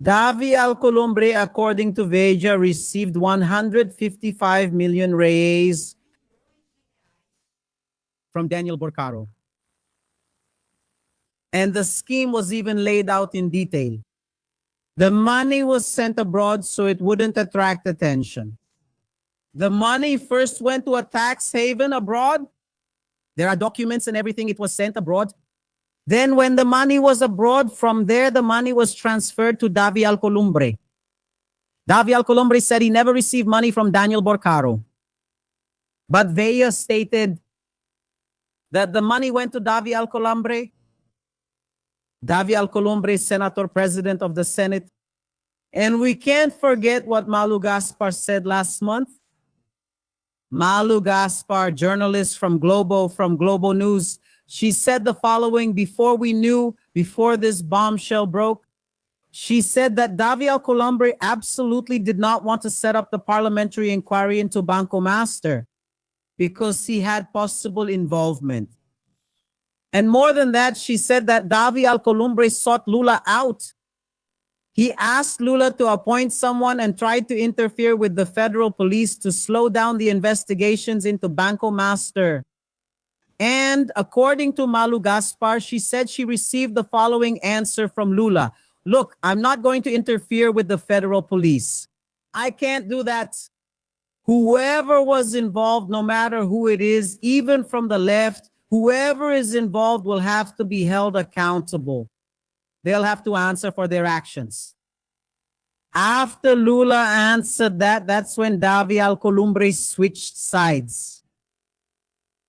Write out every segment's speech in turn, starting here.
Davi Alcolumbre, according to Veja, received 155 million reais from Daniel Vorcaro. And the scheme was even laid out in detail. The money was sent abroad so it wouldn't attract attention. The money first went to a tax haven abroad. There are documents and everything. It was sent abroad. Then when the money was abroad, from there, the money was transferred to Davi Alcolumbre. Davi Alcolumbre said he never received money from Daniel Vorcaro. But Veja stated that the money went to Davi Alcolumbre. Davi Alcolumbre, Senator President of the Senate. And we can't forget what Malu Gaspar said last month. Malu Gaspar, journalist from Globo News, she said the following before this bombshell broke. She said that Davi Alcolumbre absolutely did not want to set up the parliamentary inquiry into Banco Master because he had possible involvement. And more than that, she said that Davi Alcolumbre sought Lula out. He asked Lula to appoint someone and tried to interfere with the federal police to slow down the investigations into Banco Master. And according to Malu Gaspar, she said she received the following answer from Lula. Look, I'm not going to interfere with the federal police. I can't do that. Whoever was involved, no matter who it is, even from the left, whoever is involved will have to be held accountable. They'll have to answer for their actions. After Lula answered that, that's when Davi Alcolumbre switched sides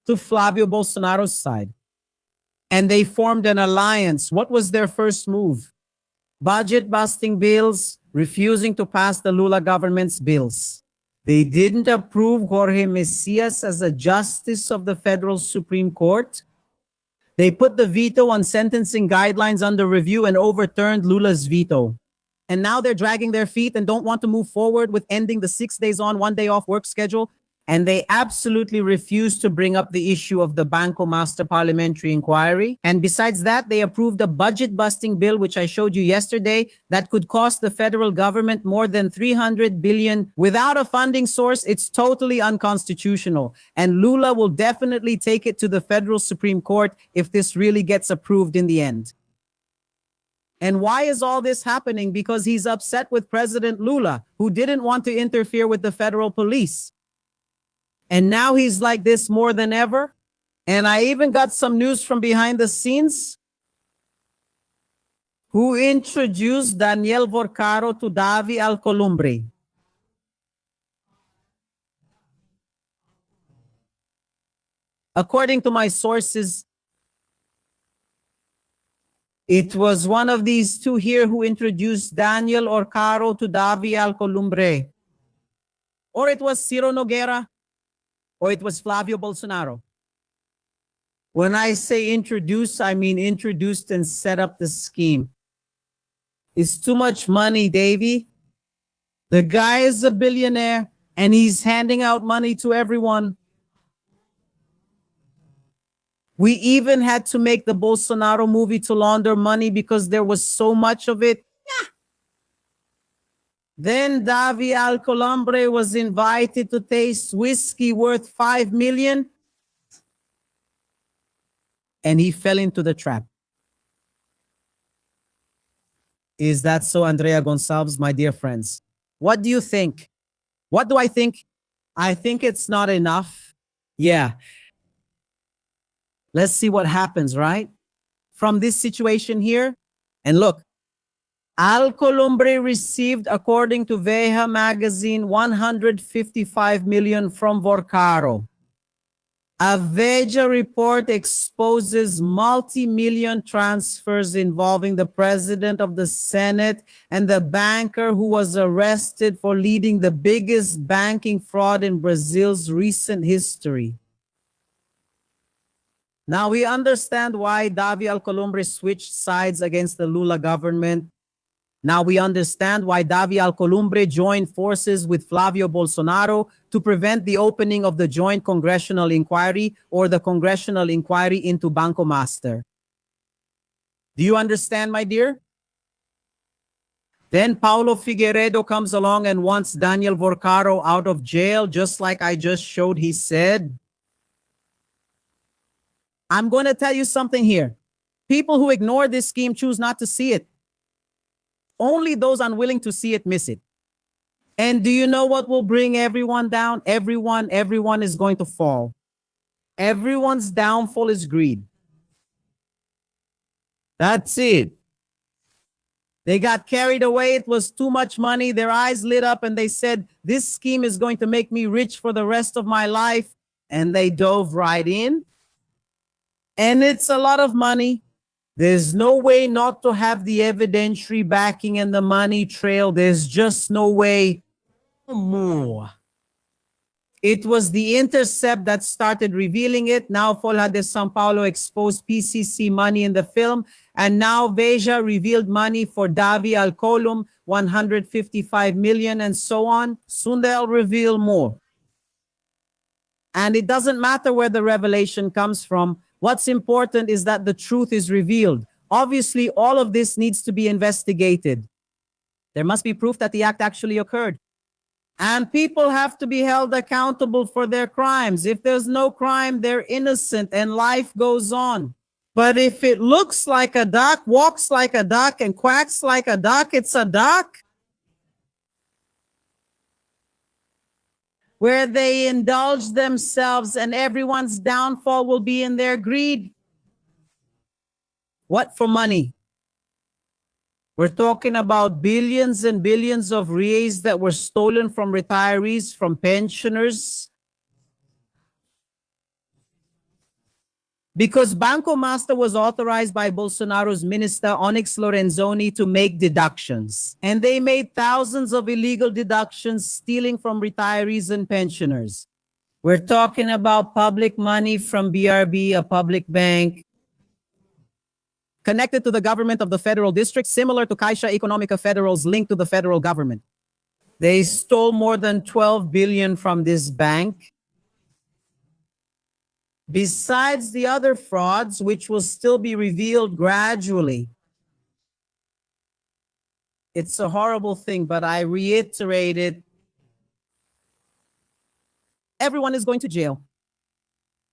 to Flavio Bolsonaro's side. And they formed an alliance. What was their first move? Budget-busting bills, refusing to pass the Lula government's bills. They didn't approve Jorge Messias as a justice of the Federal Supreme Court. They put the veto on sentencing guidelines under review and overturned Lula's veto. And now they're dragging their feet and don't want to move forward with ending the 6 days on, 1 day off work schedule. And they absolutely refuse to bring up the issue of the Banco Master parliamentary inquiry. And besides that, they approved a budget-busting bill, which I showed you yesterday, that could cost the federal government more than 300 billion. Without a funding source, it's totally unconstitutional. And Lula will definitely take it to the Federal Supreme Court if this really gets approved in the end. And why is all this happening? Because he's upset with President Lula, who didn't want to interfere with the federal police. And now he's like this more than ever. And I even got some news from behind the scenes. Who introduced Daniel Vorcaro to Davi Alcolumbre? According to my sources, it was one of these two here who introduced Daniel Vorcaro to Davi Alcolumbre. Or it was Ciro Nogueira. Or it was Flavio Bolsonaro. When I say introduce, I mean introduced and set up the scheme. It's too much money, Davy. The guy is a billionaire and he's handing out money to everyone. We even had to make the Bolsonaro movie to launder money because there was so much of it. Then Davi Alcolumbre was invited to taste whiskey worth 5 million. And he fell into the trap. Is that so, Andrea Gonçalves, my dear friends? What do you think? What do I think? I think it's not enough. Yeah. Let's see what happens, right? From this situation here. And look. Alcolumbre received, according to Veja magazine, 155 million from Vorcaro. A Veja report exposes multi-million transfers involving the president of the Senate and the banker who was arrested for leading the biggest banking fraud in Brazil's recent history. Now we understand why Davi Alcolumbre switched sides against the Lula government. Now we understand why Davi Alcolumbre joined forces with Flavio Bolsonaro to prevent the opening of the joint congressional inquiry or the congressional inquiry into Banco Master. Do you understand, my dear? Then Paulo Figueiredo comes along and wants Daniel Vorcaro out of jail, just like I just showed he said. I'm going to tell you something here. People who ignore this scheme choose not to see it. Only those unwilling to see it miss it. And do you know what will bring everyone down? Everyone is going to fall. Everyone's downfall is greed. That's it. They got carried away. It was too much money. Their eyes lit up and they said, this scheme is going to make me rich for the rest of my life. And they dove right in. And it's a lot of money. There's no way not to have the evidentiary backing and the money trail. There's just no way. It was the Intercept that started revealing it. Now Folha de São Paulo exposed PCC money in the film. And now Veja revealed money for Davi Alcolumbre, 155 million and so on. Soon they'll reveal more. And it doesn't matter where the revelation comes from. What's important is that the truth is revealed. Obviously, all of this needs to be investigated. There must be proof that the act actually occurred. And people have to be held accountable for their crimes. If there's no crime, they're innocent and life goes on. But if it looks like a duck, walks like a duck, and quacks like a duck, it's a duck. Where they indulge themselves and everyone's downfall will be in their greed. What for money? We're talking about billions and billions of reais that were stolen from retirees, from pensioners. Because Banco Master was authorized by Bolsonaro's minister, Onyx Lorenzoni, to make deductions. And they made thousands of illegal deductions, stealing from retirees and pensioners. We're talking about public money from BRB, a public bank, connected to the government of the federal district, similar to Caixa Econômica Federal's link to the federal government. They stole more than 12 billion from this bank. Besides the other frauds, which will still be revealed gradually. It's a horrible thing, but I reiterate it. Everyone is going to jail.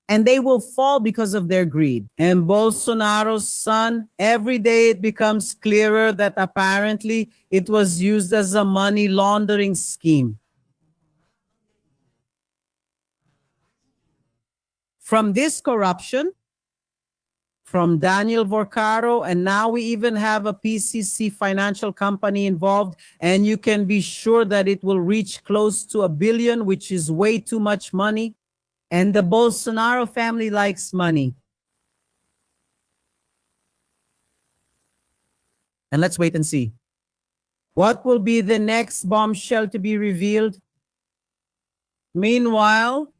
And they will fall because of their greed. And Bolsonaro's son, every day it becomes clearer that apparently it was used as a money laundering scheme. From this corruption, from Daniel Vorcaro, and now we even have a PCC financial company involved, and you can be sure that it will reach close to $1 billion, which is way too much money. And the Bolsonaro family likes money. And let's wait and see. What will be the next bombshell to be revealed? Meanwhile,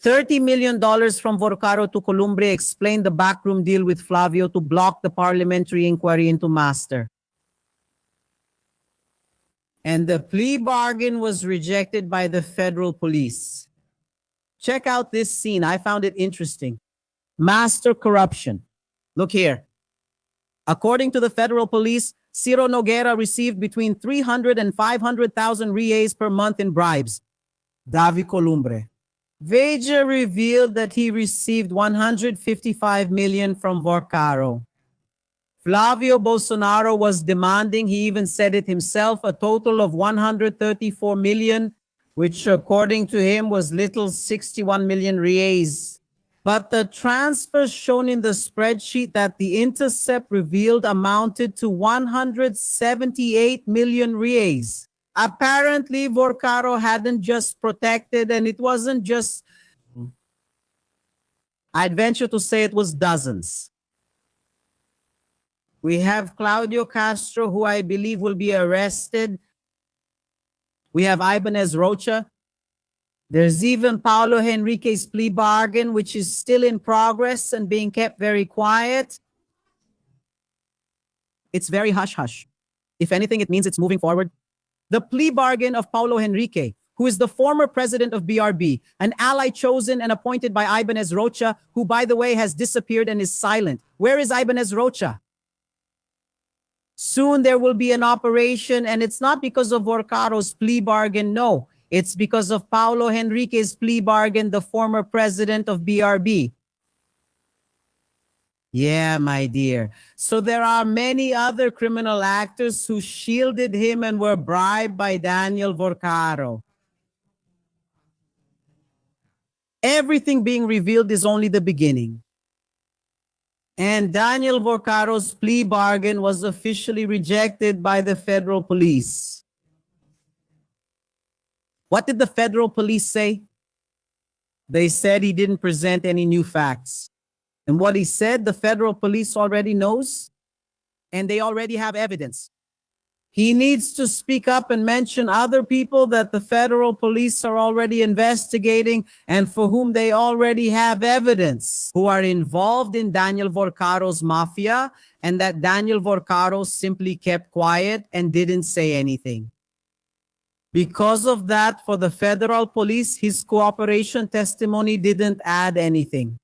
$30 million from Vorcaro to Columbre explained the backroom deal with Flavio to block the parliamentary inquiry into Master. And the plea bargain was rejected by the federal police. Check out this scene. I found it interesting. Master corruption. Look here. According to the federal police, Ciro Nogueira received between 300 and 500,000 reais per month in bribes. Davi Alcolumbre. Veja revealed that he received 155 million from Vorcaro. Flavio Bolsonaro was demanding, he even said it himself, a total of 134 million, which according to him was little 61 million reais. But the transfers shown in the spreadsheet that the Intercept revealed amounted to 178 million reais. Apparently, Vorcaro hadn't just protected, and it wasn't just, I'd venture to say it was dozens. We have Claudio Castro, who I believe will be arrested. We have Ibanez Rocha. There's even Paulo Henrique's plea bargain, which is still in progress and being kept very quiet. It's very hush-hush. If anything, it means it's moving forward. The plea bargain of Paulo Henrique, who is the former president of BRB, an ally chosen and appointed by Ibanez Rocha, who, by the way, has disappeared and is silent. Where is Ibanez Rocha? Soon there will be an operation, and it's not because of Vorcaro's plea bargain, no. It's because of Paulo Henrique's plea bargain, the former president of BRB. Yeah, my dear. So there are many other criminal actors who shielded him and were bribed by Daniel Vorcaro. Everything being revealed is only the beginning. And Daniel Vorcaro's plea bargain was officially rejected by the federal police. What did the federal police say? They said he didn't present any new facts. And what he said, the federal police already knows, and they already have evidence. He needs to speak up and mention other people that the federal police are already investigating and for whom they already have evidence, who are involved in Daniel Vorcaro's mafia, and that Daniel Vorcaro simply kept quiet and didn't say anything. Because of that, for the federal police, his cooperation testimony didn't add anything.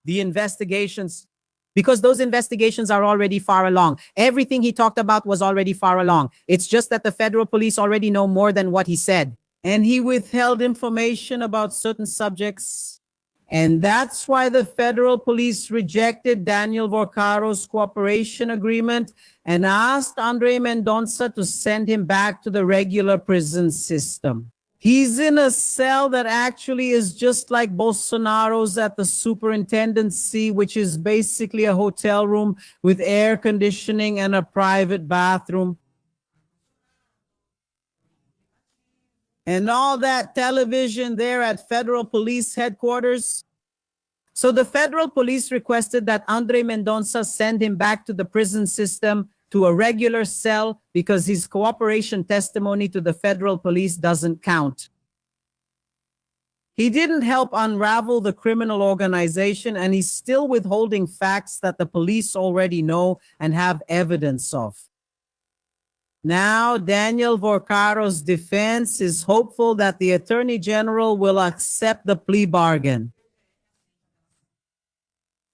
The investigations, because those investigations are already far along. Everything he talked about was already far along. It's just that the federal police already know more than what he said. And he withheld information about certain subjects. And that's why the federal police rejected Daniel Vorcaro's cooperation agreement and asked Andre Mendonça to send him back to the regular prison system. He's in a cell that actually is just like Bolsonaro's at the superintendency, which is basically a hotel room with air conditioning and a private bathroom. And all that television there at federal police headquarters. So the federal police requested that Andre Mendonça send him back to the prison system, to a regular cell, because his cooperation testimony to the federal police doesn't count. He didn't help unravel the criminal organization, and he's still withholding facts that the police already know and have evidence of. Now, Daniel Vorcaro's defense is hopeful that the Attorney General will accept the plea bargain.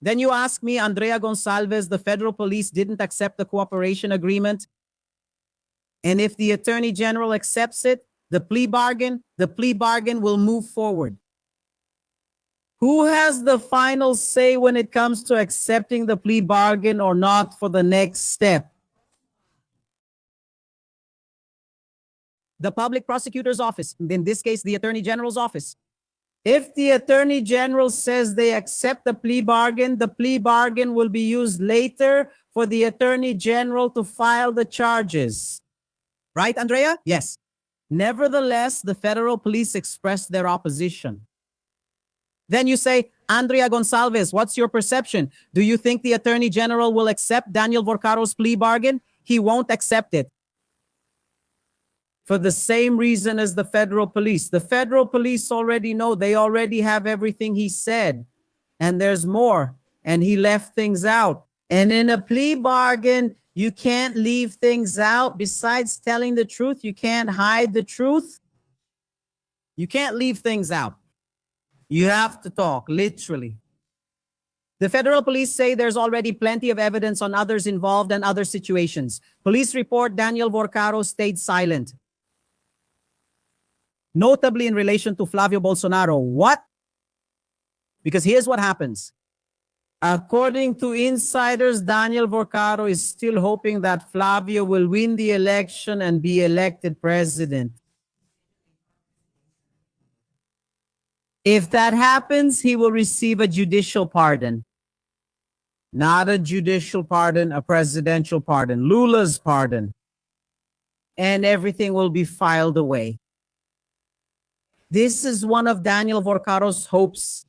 Then you ask me, Andrea Gonçalves, the federal police didn't accept the cooperation agreement. And if the Attorney General accepts it, the plea bargain will move forward. Who has the final say when it comes to accepting the plea bargain or not for the next step? The public prosecutor's office, in this case, the Attorney General's office. If the Attorney General says they accept the plea bargain will be used later for the Attorney General to file the charges. Right, Andrea? Yes. Nevertheless, the federal police expressed their opposition. Then you say, Andrea Gonçalves, what's your perception? Do you think the Attorney General will accept Daniel Vorcaro's plea bargain? He won't accept it. For the same reason as the federal police. The federal police already know, they already have everything he said. And there's more. And he left things out. And in a plea bargain, you can't leave things out. Besides telling the truth, you can't hide the truth. You can't leave things out. You have to talk, literally. The federal police say there's already plenty of evidence on others involved and other situations. Police report Daniel Vorcaro stayed silent. Notably in relation to Flavio Bolsonaro. What? Because here's what happens. According to insiders, Daniel Vorcaro is still hoping that Flavio will win the election and be elected president. If that happens, he will receive a judicial pardon. Not a judicial pardon, a presidential pardon, Lula's pardon. And everything will be filed away. This is one of Daniel Vorcaro's hopes.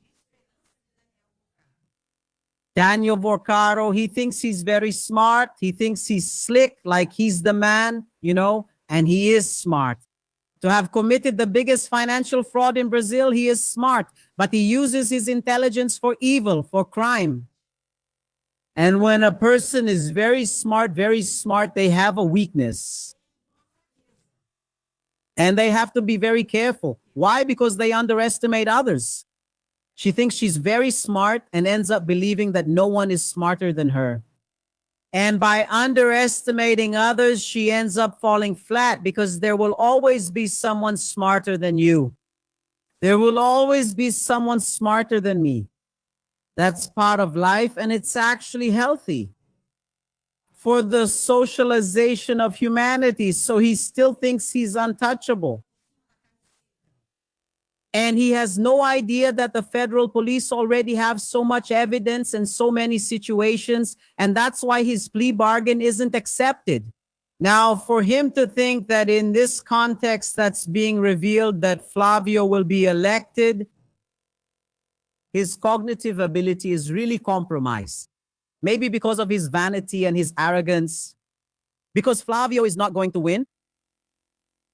Daniel Vorcaro, he thinks he's very smart. He thinks he's slick, like he's the man, you know, and he is smart. To have committed the biggest financial fraud in Brazil, he is smart, but he uses his intelligence for evil, for crime. And when a person is very smart, they have a weakness. And they have to be very careful. Why? Because they underestimate others. She thinks she's very smart and ends up believing that no one is smarter than her. And by underestimating others, she ends up falling flat because there will always be someone smarter than you. There will always be someone smarter than me. That's part of life, and it's actually healthy for the socialization of humanity. So he still thinks he's untouchable. And he has no idea that the federal police already have so much evidence in so many situations, and that's why his plea bargain isn't accepted. Now, for him to think that in this context that's being revealed that Flavio will be elected, his cognitive ability is really compromised. Maybe because of his vanity and his arrogance, because Flavio is not going to win.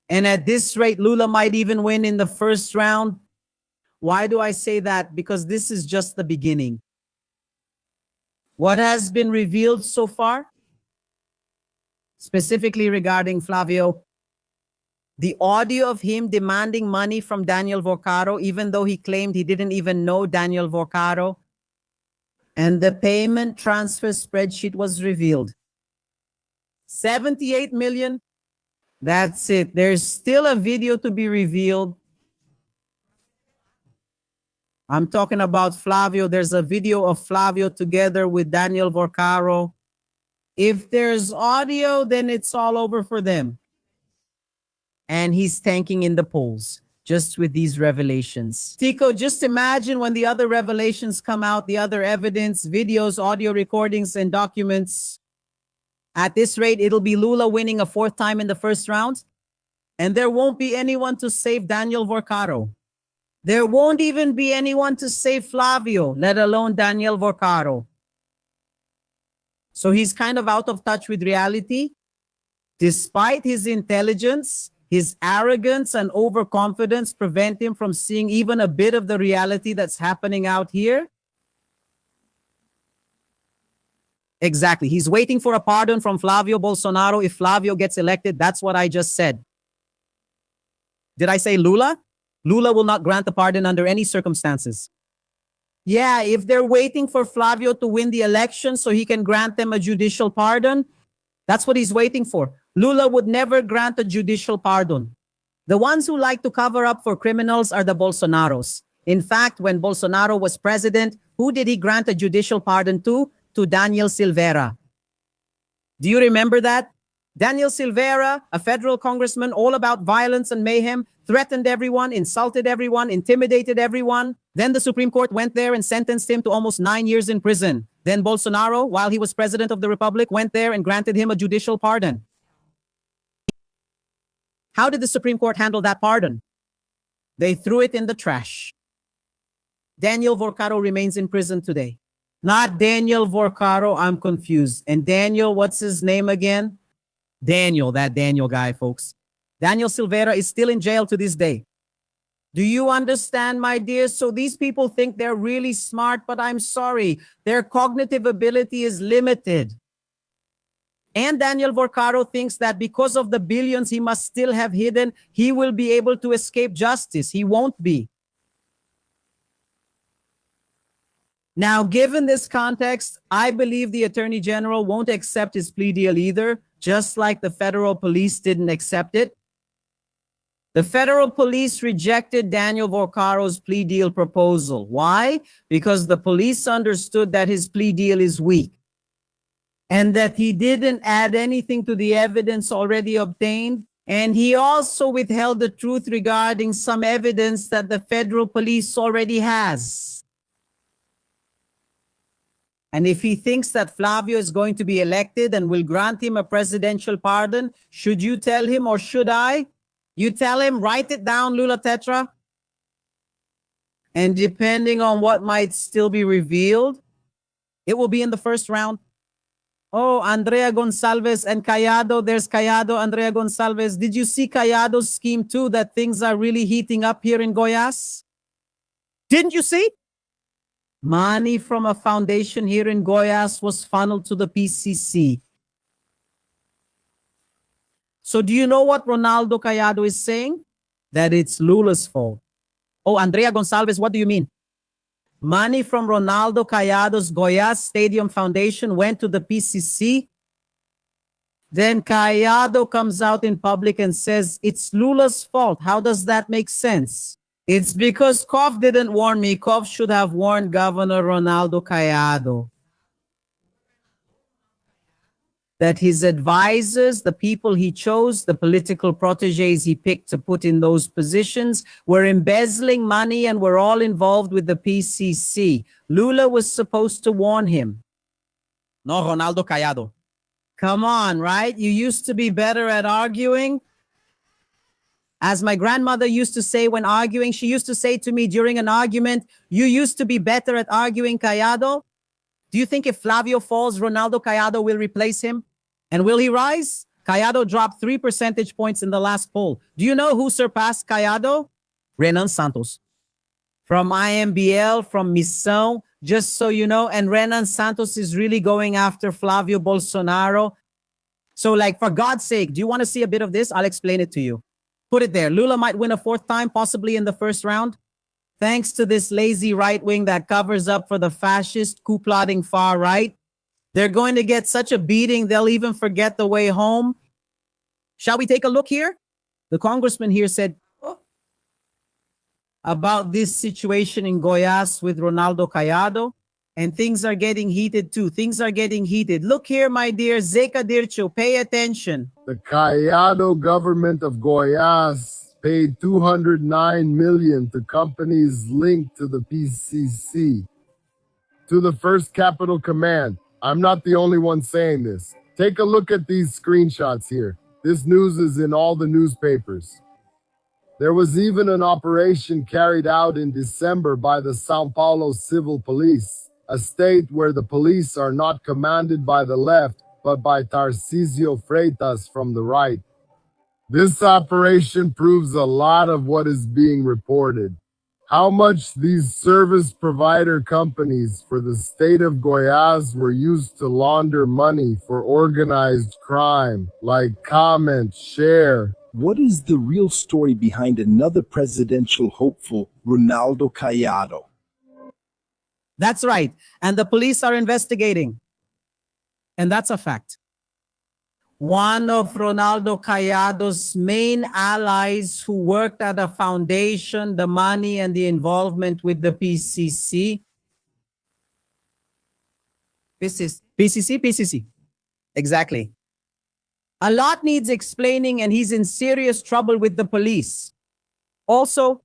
And at this rate, Lula might even win in the first round. Why do I say that? Because this is just the beginning. What has been revealed so far, specifically regarding Flavio, the audio of him demanding money from Daniel Vorcaro, even though he claimed he didn't even know Daniel Vorcaro, and the payment transfer spreadsheet was revealed. 78 million. That's it. There's still a video to be revealed. I'm talking about Flavio. There's a video of Flavio together with Daniel Vorcaro. If there's audio, then it's all over for them. And he's tanking in the polls just with these revelations. Tico, just imagine when the other revelations come out, the other evidence, videos, audio recordings, and documents. At this rate, it'll be Lula winning a fourth time in the first round. And there won't be anyone to save Daniel Vorcaro. There won't even be anyone to save Flavio, let alone Daniel Vorcaro. So he's kind of out of touch with reality. Despite his intelligence, his arrogance and overconfidence prevent him from seeing even a bit of the reality that's happening out here. Exactly. He's waiting for a pardon from Flavio Bolsonaro if Flavio gets elected. That's what I just said. Did I say Lula? Lula will not grant the pardon under any circumstances. Yeah, if they're waiting for Flavio to win the election so he can grant them a judicial pardon, that's what he's waiting for. Lula would never grant a judicial pardon. The ones who like to cover up for criminals are the Bolsonaros. In fact, when Bolsonaro was president, who did he grant a judicial pardon to? To Daniel Silveira. Do you remember that? Daniel Silveira, a federal congressman all about violence and mayhem, threatened everyone, insulted everyone, intimidated everyone. Then the Supreme Court went there and sentenced him to almost 9 years in prison. Then Bolsonaro, while he was president of the Republic, went there and granted him a judicial pardon. How did the Supreme Court handle that pardon? They threw it in the trash. Daniel Vorcaro remains in prison today. Not Daniel Vorcaro, I'm confused. And Daniel, what's his name again? Daniel, that Daniel guy, folks. Daniel Silveira is still in jail to this day. Do you understand, my dear? So these people think they're really smart, but I'm sorry. Their cognitive ability is limited. And Daniel Vorcaro thinks that because of the billions he must still have hidden, he will be able to escape justice. He won't be. Now, given this context, I believe the Attorney General won't accept his plea deal either, just like the federal police didn't accept it. The federal police rejected Daniel Vorcaro's plea deal proposal. Why? Because the police understood that his plea deal is weak and that he didn't add anything to the evidence already obtained. And he also withheld the truth regarding some evidence that the federal police already has. And if he thinks that Flavio is going to be elected and will grant him a presidential pardon, should you tell him or should I? You tell him, write it down, Lula Tetra. And depending on what might still be revealed, it will be in the first round. Oh, Andrea Gonçalves and Cayado. There's Cayado, Andrea Gonçalves. Did you see Cayado's scheme too, that things are really heating up here in Goiás? Didn't you see? Money from a foundation here in Goiás was funneled to the PCC. So do you know what Ronaldo Cayado is saying? That it's Lula's fault. Oh, Andrea Gonçalves, what do you mean? Money from Ronaldo Cayado's Goiás Stadium Foundation went to the PCC. Then Cayado comes out in public and says, it's Lula's fault. How does that make sense? It's because Kof didn't warn me. Kof should have warned Governor Ronaldo Cayado that his advisors, the people he chose, the political proteges he picked to put in those positions, were embezzling money and were all involved with the PCC. Lula was supposed to warn him. No, Ronaldo Cayado. Come on, right? You used to be better at arguing. As my grandmother used to say when arguing, she used to say to me during an argument, you used to be better at arguing, Cayado. Do you think if Flavio falls, Ronaldo Cayado will replace him? And will he rise? Cayado dropped 3 percentage points in the last poll. Do you know who surpassed Cayado? Renan Santos. From IMBL, from Missão, just so you know. And Renan Santos is really going after Flavio Bolsonaro. So like, for God's sake, do you want to see a bit of this? I'll explain it to you. Put it there. Lula might win a 4th time, possibly in the 1st round. Thanks to this lazy right wing that covers up for the fascist, coup-plotting far right. They're going to get such a beating, they'll even forget the way home. Shall we take a look here? The congressman here said about this situation in Goiás with Ronaldo Cayado. And things are getting heated too. Things are getting heated. Look here, my dear Zeca Dircio, pay attention. The Cayado government of Goiás paid $209 million to companies linked to the PCC. To the First Capital Command. I'm not the only one saying this. Take a look at these screenshots here. This news is in all the newspapers. There was even an operation carried out in December by the São Paulo Civil Police, a state where the police are not commanded by the left, but by Tarcísio Freitas from the right. This operation proves a lot of what is being reported. How much these service provider companies for the state of Goiás were used to launder money for organized crime, like comment, share. What is the real story behind another presidential hopeful, Ronaldo Cayado? That's right. And the police are investigating. And that's a fact. One of Ronaldo Cayado's main allies who worked at a foundation, the money and the involvement with the PCC. PCC. Exactly. A lot needs explaining and he's in serious trouble with the police. Also,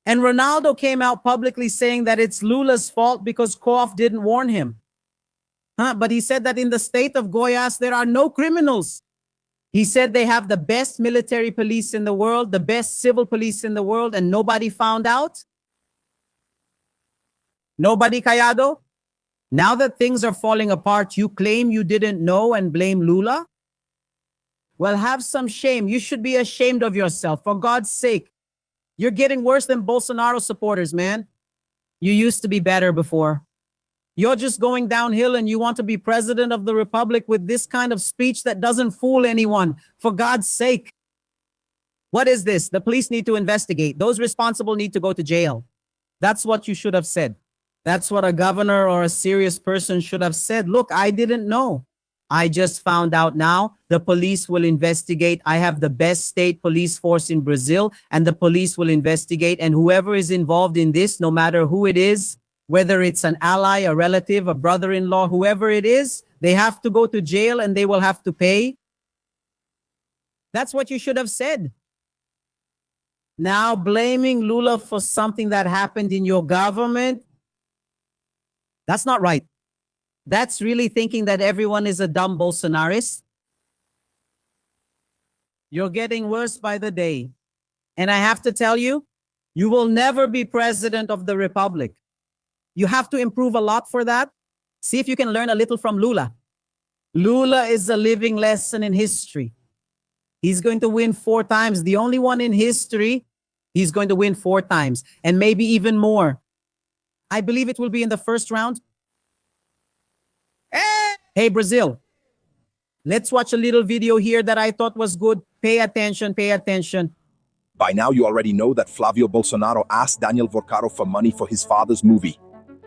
and Ronaldo came out publicly saying that it's Lula's fault because Kof didn't warn him. But he said that in the state of Goiás, there are no criminals. He said they have the best military police in the world, the best civil police in the world, and nobody found out. Nobody, Cayado? Now that things are falling apart, you claim you didn't know and blame Lula? Well, have some shame. You should be ashamed of yourself, for God's sake. You're getting worse than Bolsonaro supporters, man. You used to be better before. You're just going downhill and you want to be president of the republic with this kind of speech that doesn't fool anyone. For God's sake. What is this? The police need to investigate. Those responsible need to go to jail. That's what you should have said. That's what a governor or a serious person should have said. Look, I didn't know. I just found out now. The police will investigate. I have the best state police force in Brazil, and the police will investigate. And whoever is involved in this, no matter who it is, whether it's an ally, a relative, a brother-in-law, whoever it is, they have to go to jail and they will have to pay. That's what you should have said. Now blaming Lula for something that happened in your government, that's not right. That's really thinking that everyone is a dumb Bolsonarist. You're getting worse by the day. And I have to tell you, you will never be president of the republic. You have to improve a lot for that. See if you can learn a little from Lula. Lula is a living lesson in history. He's going to win 4 times. The only one in history, he's going to win 4 times. And maybe even more. I believe it will be in the 1st round. Hey, Brazil. Let's watch a little video here that I thought was good. Pay attention, pay attention. By now you already know that Flavio Bolsonaro asked Daniel Vorcaro for money for his father's movie.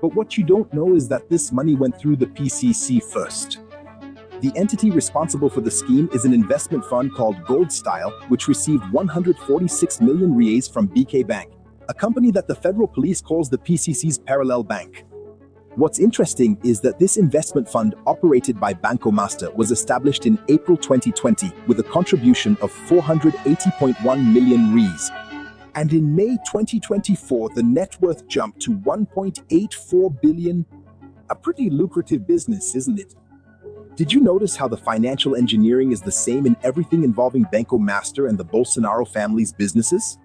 But what you don't know is that this money went through the PCC first. The entity responsible for the scheme is an investment fund called Gold Style, which received 146 million reais from BK Bank, a company that the federal police calls the PCC's parallel bank. What's interesting is that this investment fund operated by Banco Master was established in April 2020 with a contribution of 480.1 million reais. And in May 2024, the net worth jumped to 1.84 billion. A pretty lucrative business, isn't it? Did you notice how the financial engineering is the same in everything involving Banco Master and the Bolsonaro family's businesses?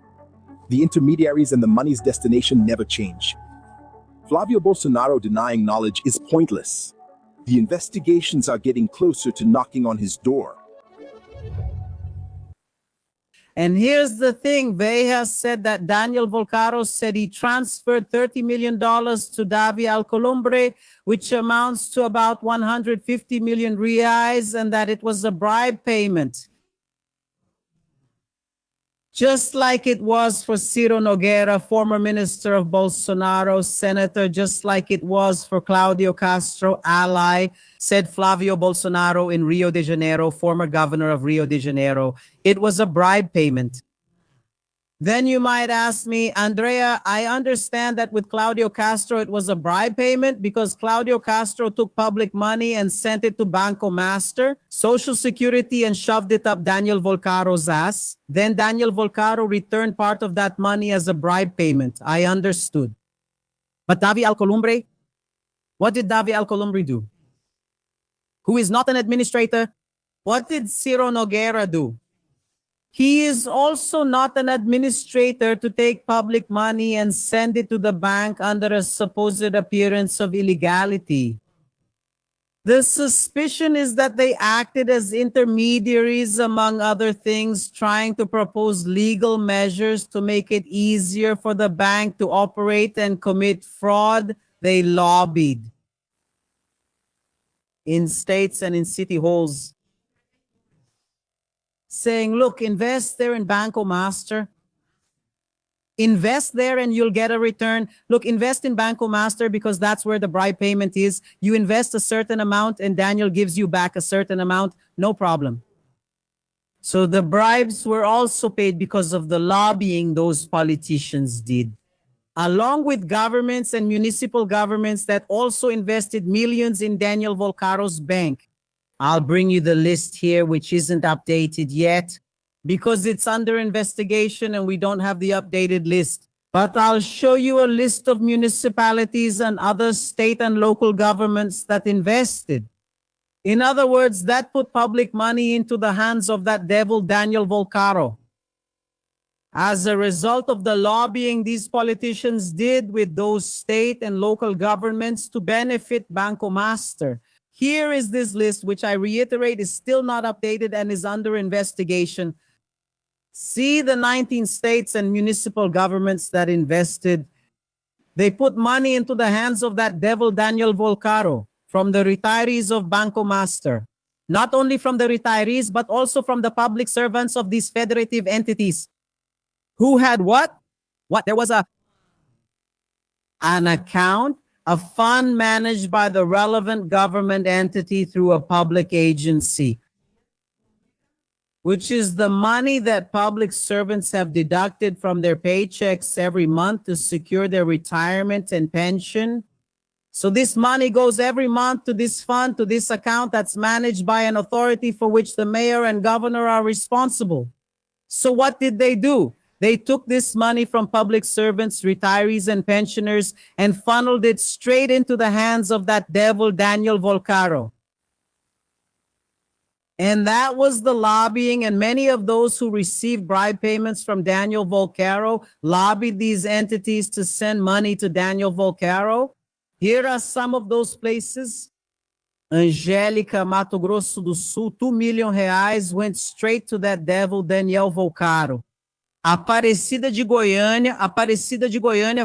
The intermediaries and the money's destination never change. Flavio Bolsonaro denying knowledge is pointless. The investigations are getting closer to knocking on his door. And here's the thing, Vey has said that Daniel Vorcaro said he transferred $30 million to Davi Alcolumbre, which amounts to about 150 million reais, and that it was a bribe payment. Just like it was for Ciro Nogueira, former minister of Bolsonaro, senator, just like it was for Claudio Castro, ally, said Flavio Bolsonaro in Rio de Janeiro, former governor of Rio de Janeiro. It was a bribe payment. Then you might ask me, Andrea, I understand that with Claudio Castro, it was a bribe payment because Claudio Castro took public money and sent it to Banco Master, Social Security, and shoved it up Daniel Vorcaro's ass. Then Daniel Vorcaro returned part of that money as a bribe payment. I understood. But Davi Alcolumbre, what did Davi Alcolumbre do? Who is not an administrator? What did Ciro Nogueira do? He is also not an administrator to take public money and send it to the bank under a supposed appearance of illegality. The suspicion is that they acted as intermediaries, among other things, trying to propose legal measures to make it easier for the bank to operate and commit fraud. They lobbied in states and in city halls, saying, look, invest there in Banco Master. Invest there and you'll get a return. Look, invest in Banco Master because that's where the bribe payment is. You invest a certain amount and Daniel gives you back a certain amount. No problem. So the bribes were also paid because of the lobbying those politicians did, along with governments and municipal governments that also invested millions in Daniel Vorcaro's bank. I'll bring you the list here, which isn't updated yet because it's under investigation and we don't have the updated list. But I'll show you a list of municipalities and other state and local governments that invested. In other words, that put public money into the hands of that devil, Daniel Vorcaro. As a result of the lobbying these politicians did with those state and local governments to benefit Banco Master. Here is this list, which I reiterate is still not updated and is under investigation. See the 19 states and municipal governments that invested. They put money into the hands of that devil, Daniel Vorcaro, from the retirees of Banco Master. Not only from the retirees, but also from the public servants of these federative entities. Who had what? What? There was an account, a fund managed by the relevant government entity through a public agency, which is the money that public servants have deducted from their paychecks every month to secure their retirement and pension. So this money goes every month to this fund, to this account that's managed by an authority for which the mayor and governor are responsible. So what did they do? They took this money from public servants, retirees, and pensioners and funneled it straight into the hands of that devil, Daniel Vorcaro. And that was the lobbying, and many of those who received bribe payments from Daniel Vorcaro lobbied these entities to send money to Daniel Vorcaro. Here are some of those places. Angélica, Mato Grosso do Sul, 2 million reais went straight to that devil, Daniel Vorcaro. Aparecida de Goiânia,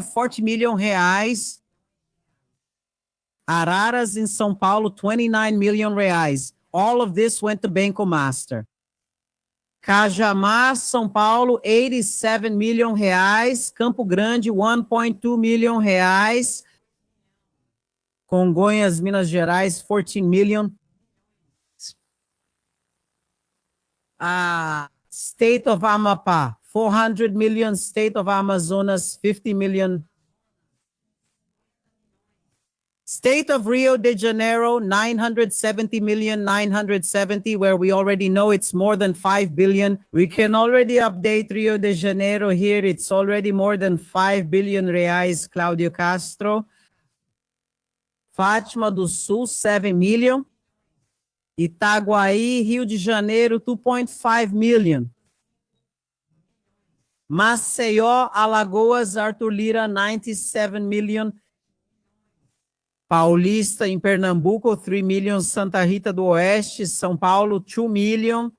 40 million reais. Araras in São Paulo, 29 million reais. All of this went to Banco Master. Cajamar, São Paulo, 87 million reais. Campo Grande, 1.2 million reais. Congonhas, Minas Gerais, 14 million. State of Amapá, 400 million. State of Amazonas, 50 million. State of Rio de Janeiro, 970 million, 970, where we already know it's more than 5 billion. We can already update Rio de Janeiro here. It's already more than 5 billion reais, Claudio Castro. Fátima do Sul, 7 million. Itaguaí, Rio de Janeiro, 2.5 million. Maceió, Alagoas, Arthur Lira, 97 million. Paulista, em Pernambuco, 3 million. Santa Rita do Oeste, São Paulo, 2 million.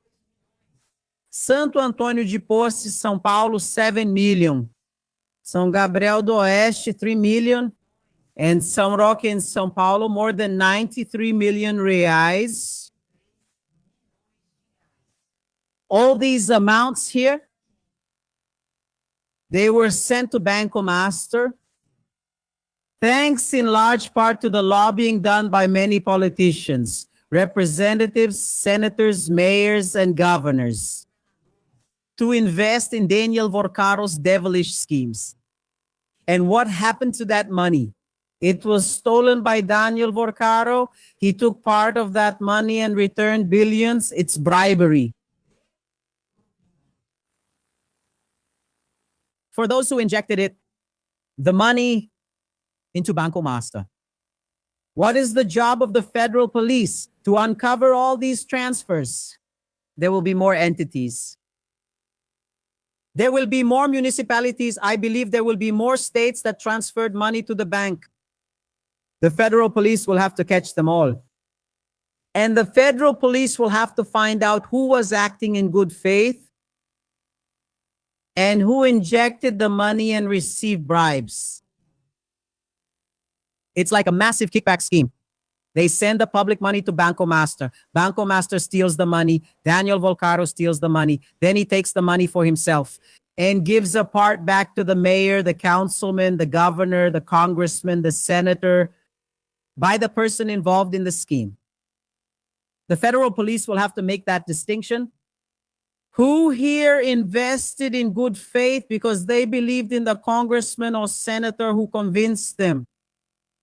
Santo Antônio de Poce, São Paulo, 7 million. São Gabriel do Oeste, 3 million. And São Roque in São Paulo, more than 93 million reais. All these amounts here, they were sent to Banco Master, thanks in large part to the lobbying done by many politicians, representatives, senators, mayors, and governors, to invest in Daniel Vorcaro's devilish schemes. And what happened to that money? It was stolen by Daniel Vorcaro. He took part of that money and returned billions. It's bribery. For those who injected it, the money into Banco Master. What is the job of the federal police? To uncover all these transfers. There will be more entities. There will be more municipalities. I believe there will be more states that transferred money to the bank. The federal police will have to catch them all. And the federal police will have to find out who was acting in good faith and who injected the money and received bribes. It's like a massive kickback scheme. They send the public money to Banco Master. Banco Master steals the money. Daniel Vorcaro steals the money. Then he takes the money for himself and gives a part back to the mayor, the councilman, the governor, the congressman, the senator, by the person involved in the scheme. The federal police will have to make that distinction. Who here invested in good faith because they believed in the congressman or senator who convinced them?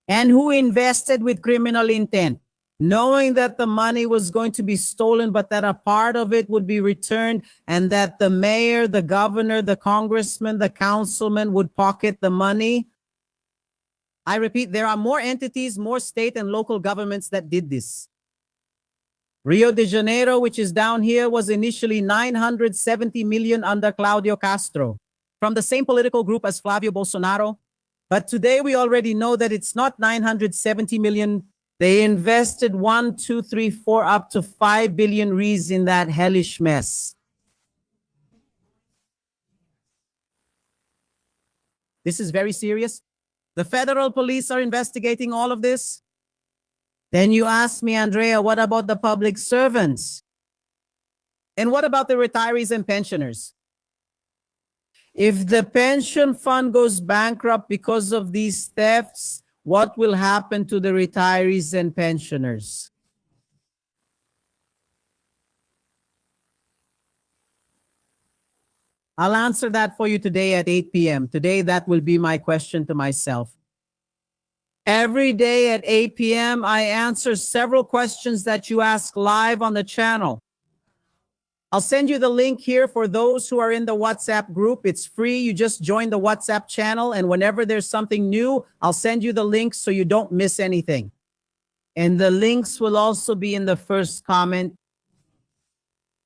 And who invested with criminal intent, knowing that the money was going to be stolen, but that a part of it would be returned, and that the mayor, the governor, the congressman, the councilman would pocket the money? I repeat, there are more entities, more state and local governments that did this. Rio de Janeiro, which is down here, was initially 970 million under Claudio Castro, from the same political group as Flavio Bolsonaro. But today we already know that it's not 970 million. They invested 1, 2, 3, 4, up to 5 billion reais in that hellish mess. This is very serious. The federal police are investigating all of this. Then you ask me, Andrea, what about the public servants? And what about the retirees and pensioners? If the pension fund goes bankrupt because of these thefts, what will happen to the retirees and pensioners? I'll answer that for you today at 8 p.m. Today, that will be my question to myself. Every day at 8 p.m., I answer several questions that you ask live on the channel. I'll send you the link here for those who are in the WhatsApp group. It's free. You just join the WhatsApp channel, and whenever there's something new, I'll send you the links so you don't miss anything. And the links will also be in the first comment.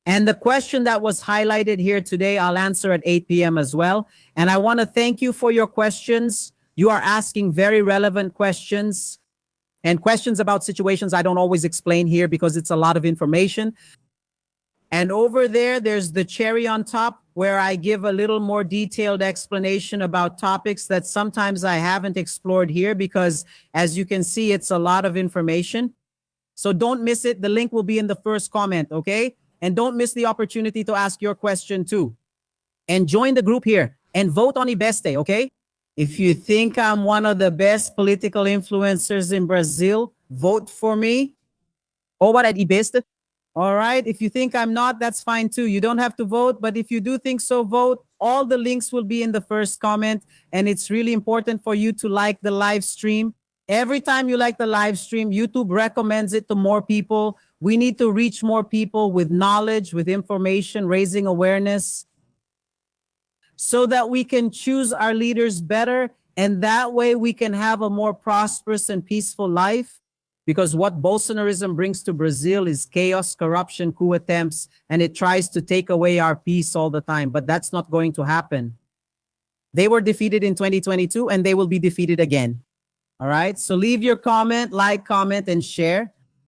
And the question that was highlighted here today, I'll answer at 8 p.m. as well. And I want to thank you for your questions. You are asking very relevant questions, and questions about situations I don't always explain here because it's a lot of information. And over there, there's the cherry on top where I give a little more detailed explanation about topics that sometimes I haven't explored here because, as you can see, it's a lot of information. So don't miss it. The link will be in the first comment, okay? And don't miss the opportunity to ask your question too. And join the group here and vote on Ibeste, okay? If you think I'm one of the best political influencers in Brazil, vote for me. Ou what at best? All right. If you think I'm not, that's fine too. You don't have to vote. But if you do think so, vote. All the links will be in the first comment. And it's really important for you to like the live stream. Every time you like the live stream, YouTube recommends it to more people. We need to reach more people with knowledge, with information, raising awareness, so that we can choose our leaders better. And that way we can have a more prosperous and peaceful life. Because what Bolsonarism brings to Brazil is chaos, corruption, coup attempts, and it tries to take away our peace all the time. But that's not going to happen. They were defeated in 2022 and they will be defeated again. All right. So leave your comment, like, comment, and share.